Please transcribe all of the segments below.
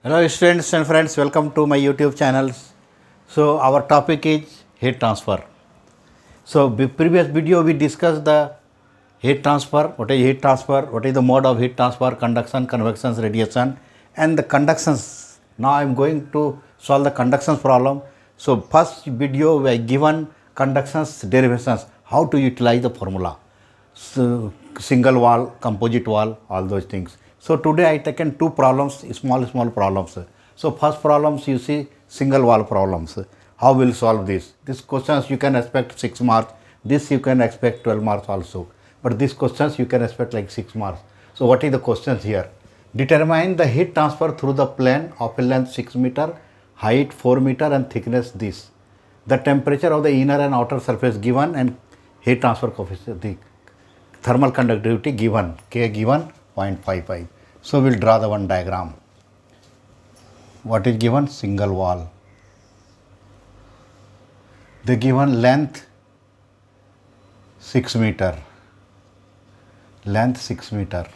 Hello students and friends, welcome to my YouTube channels. So our topic is heat transfer. So previous video we discussed the heat transfer, what is heat transfer, what is the mode of heat transfer, conduction, convection, radiation and the conductions. Now I am going to solve the conductions problem. So first video we have given conductions derivations, how to utilize the formula. So single wall, composite wall, all those things. So today I taken two problems, small problems. So first problems you see single wall problems. How will solve this? These questions you can expect 6 marks. This you can expect 12 marks also. But these questions you can expect like 6 marks. So what is the questions here? Determine the heat transfer through the plane of a length 6 meter, height 4 meter and thickness this. The temperature of the inner and outer surface given and heat transfer coefficient, the thermal conductivity given, K given 0.55. So we'll draw the one diagram. What is given? Single wall. The given length 6 meter. Length 6 meter.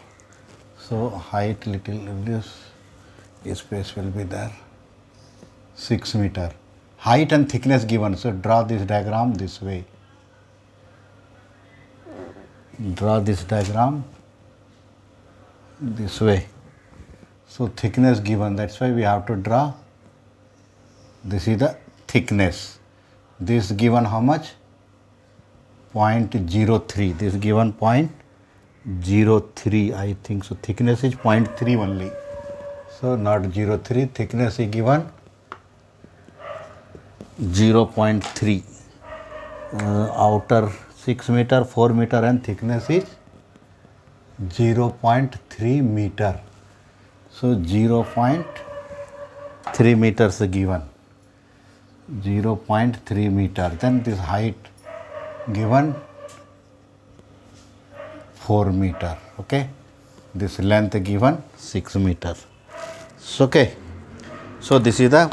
So height little this space will be there. 6 meter. Height and thickness given. So draw this diagram this way. Draw this diagram this way. So thickness given, that's why we have to draw. This is the thickness. This given how much? 0.03. This given 0.03, I think so. Thickness is 0.3 only. So not 0.3. Thickness is given 0.3. Outer 6 meter, 4 meter and thickness is 0.3 meter. So 0.3 meters given. 0.3 meter. Then this height given 4 meter. Okay. This length given 6 meters. So, okay. So this is the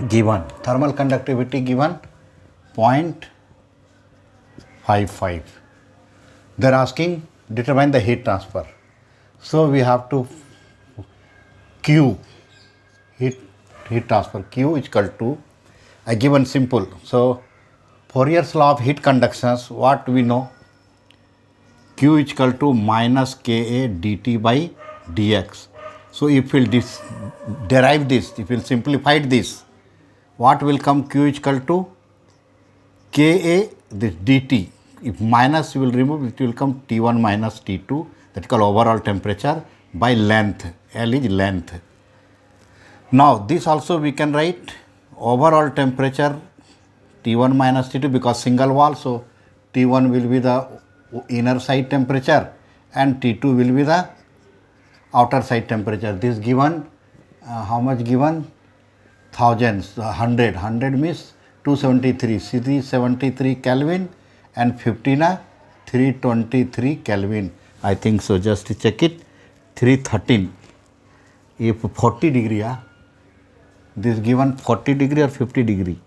given. Thermal conductivity given 0.55. They are asking determine the heat transfer. So we have to Q, heat transfer, Q is equal to, I given simple. So Fourier's law of heat conductions, what we know? Q is equal to minus Ka dt by dx. So if we will derive this, if we will simplify this, what will come? Q is equal to Ka, this dt. If minus you will remove, it will come T1 minus T2, that is called overall temperature by length. L is length. Now this also we can write overall temperature T1 minus T2 because single wall. So T1 will be the inner side temperature and T2 will be the outer side temperature. This given, how much given? Thousands, 100. 100 means 273, 373 Kelvin and 15 323 Kelvin. I think so. Just check it. 313. If 40 degree, this given 40 degree or 50 degree.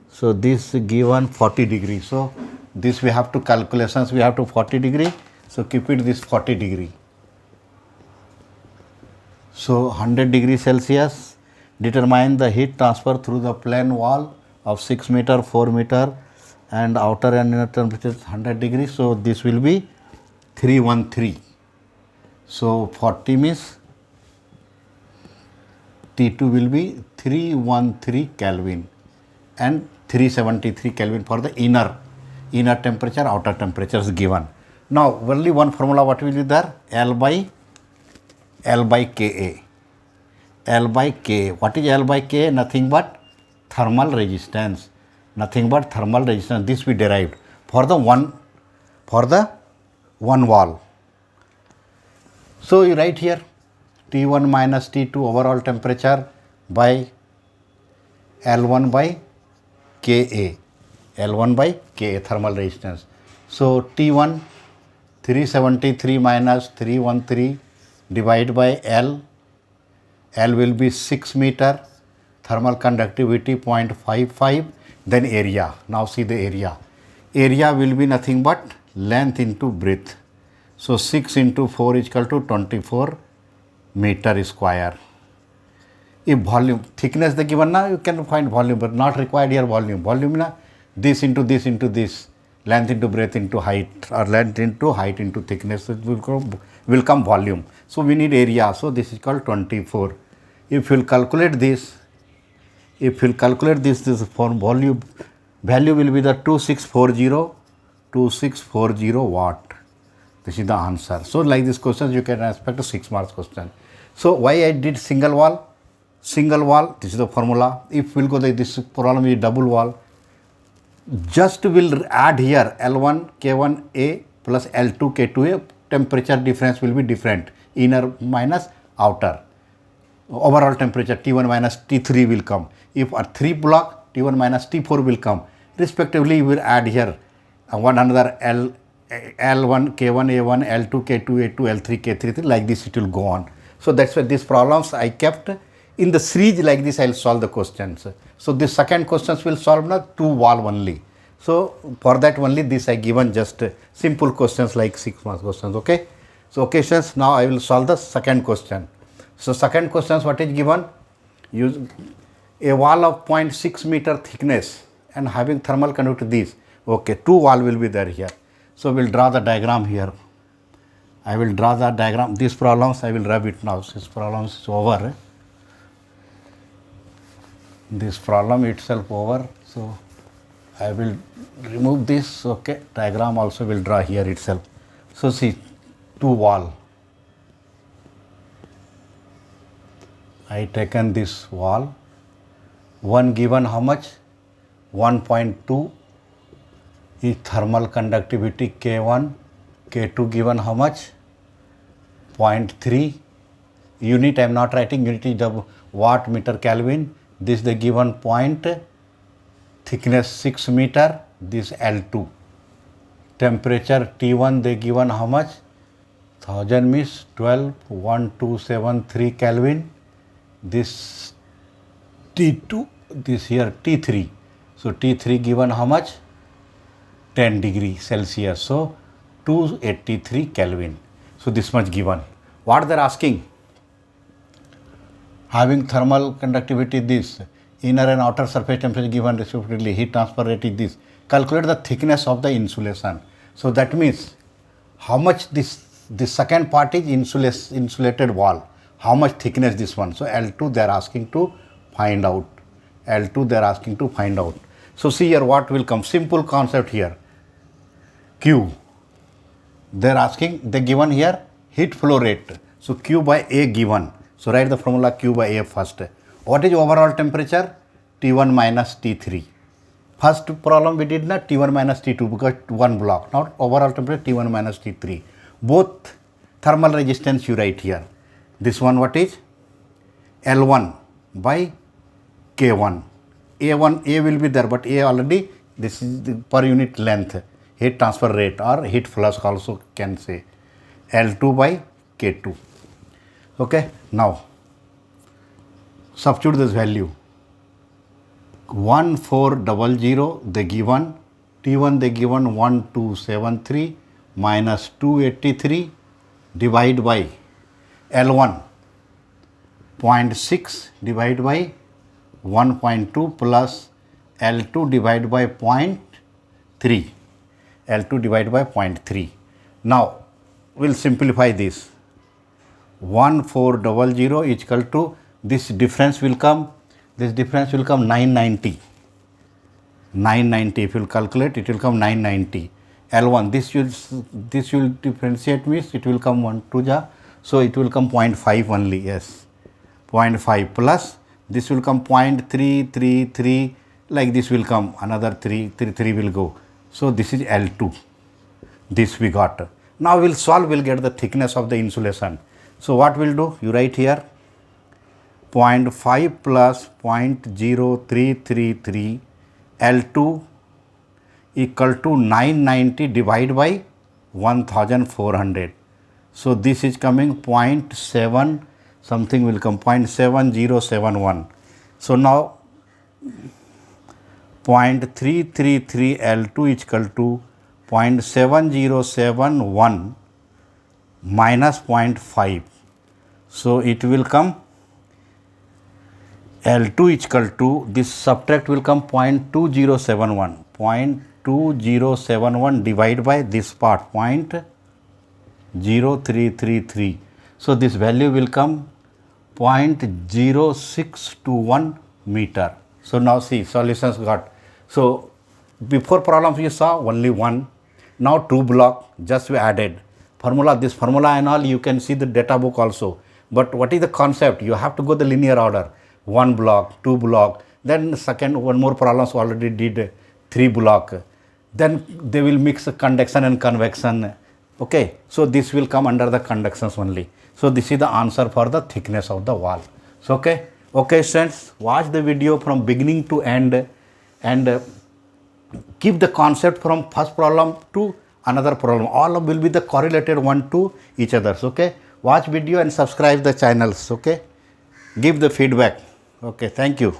So this given 40 degree. So this we have to calculations. We have to 40 degree. So keep it this 40 degree. So 100 degree Celsius. Determine the heat transfer through the plane wall of 6 meter, 4 meter. And outer and inner temperature is 100 degrees. So this will be 313. So 40 means T2 will be 313 Kelvin and 373 Kelvin for the inner temperature, outer temperature is given. Now only one formula what will be there? L by Ka. L by Ka. What is L by Ka? Nothing but thermal resistance. Nothing but thermal resistance. This we derived for the one wall. So you write here T1 minus T2 overall temperature by L1 by Ka. L1 by Ka thermal resistance. So T1 373 minus 313 divided by L. L will be 6 meter. Thermal conductivity 0.55. Then area. Now see the area. Area will be nothing but length into breadth. So 6 into 4 is equal to 24 meter square. If volume, thickness the given now, you can find volume, but not required here volume. Volume na this into this into this, length into breadth into height, or length into height into thickness, it will come volume. So we need area. So this is called 24. If you will calculate this, this for volume, value will be the 2640 watt. This is the answer. So like this questions you can expect a 6 marks question. So why I did single wall? Single wall, this is the formula. If we'll go this problem is double wall, just will add here L1 K1A plus L2 K2A, temperature difference will be different, inner minus outer. Overall temperature T1 minus T3 will come. If a 3 block, T1 minus T4 will come. Respectively, we will add here one another L1 K1 A1, L2 K2 A2, L3 K3, like this it will go on. So that's why these problems I kept in the series like this. I will solve the questions. So this second questions will solve now 2 wall only. So for that only this I given just simple questions like 6 marks questions. Okay. So questions now I will solve the second question. So second questions what is given? Use a wall of 0.6 meter thickness and having thermal conductor this. Okay, 2 wall will be there here. So we'll draw the diagram here. I will draw the diagram. These problems I will rub it now. This problem is over. This problem itself over. So I will remove this. Okay, diagram also will draw here itself. So see, 2 wall. I taken this wall. One given how much? 1.2 is thermal conductivity K1. K2 given how much? 0.3. Unit I am not writing, unit is the watt meter Kelvin. This the given point, thickness 6 meter, this L2. Temperature T1 they given how much? 1000 means 12,1273 Kelvin. This T2, this here T3. So T3 given how much? 10 degree Celsius. So 283 Kelvin. So this much given. What they are asking? Having thermal conductivity this, inner and outer surface temperature given respectively, heat transfer rate is this. Calculate the thickness of the insulation. So that means how much this second part is insulated wall. How much thickness this one? So L2 they are asking to find out. L2 they are asking to find out. So see here what will come. Simple concept here. Q. They are asking, they given here heat flow rate. So Q by A given. So write the formula Q by A first. What is overall temperature? T1 minus T3. First problem we did not T1 minus T2 because one block. Now overall temperature T1 minus T3. Both thermal resistance you write here. This one what is? L1 by K1. A1, A will be there, but A already, this is the per unit length, heat transfer rate or heat flux also can say. L2 by K2. Okay, now substitute this value. 1400 they given, T1 they given 1273 minus 283 divide by L1 0.6 divide by 1.2 plus L2 divided by 0.3. L2 divided by 0.3. Now we will simplify this. 1400 is equal to, this difference will come, 990. 990 if you will calculate, it will come 990. L1 this will differentiate means it will come 1 2 ja, so it will come 0.5 only. Yes, 0.5 plus this will come 0.333, like this will come another 3 will go. So this is L2. This we got. Now we will solve, we will get the thickness of the insulation. So what we will do? You write here 0.5 plus 0.0333 L2 equal to 990 divided by 1400. So this is coming 0.7 something will come, 0.7071. So now 0.333 L2 is equal to 0.7071 minus 0.5. So it will come L2 is equal to, this subtract will come 0.2071. 0.2071 divided by this part 0.0333. So this value will come 0.0621 meter. So now see, solutions got. So before problems you saw only one, now 2 block, just we added formula, this formula and all you can see the data book also. But what is the concept? You have to go the linear order, 1 block, 2 block, then second one more problems already did 3 block, then they will mix conduction and convection. Okay, so this will come under the conductions only. So this is the answer for the thickness of the wall. So okay students, watch the video from beginning to end and keep the concept from first problem to another problem. All will be the correlated one to each other. Okay, watch video and subscribe the channels. Okay, give the feedback. Okay, thank you.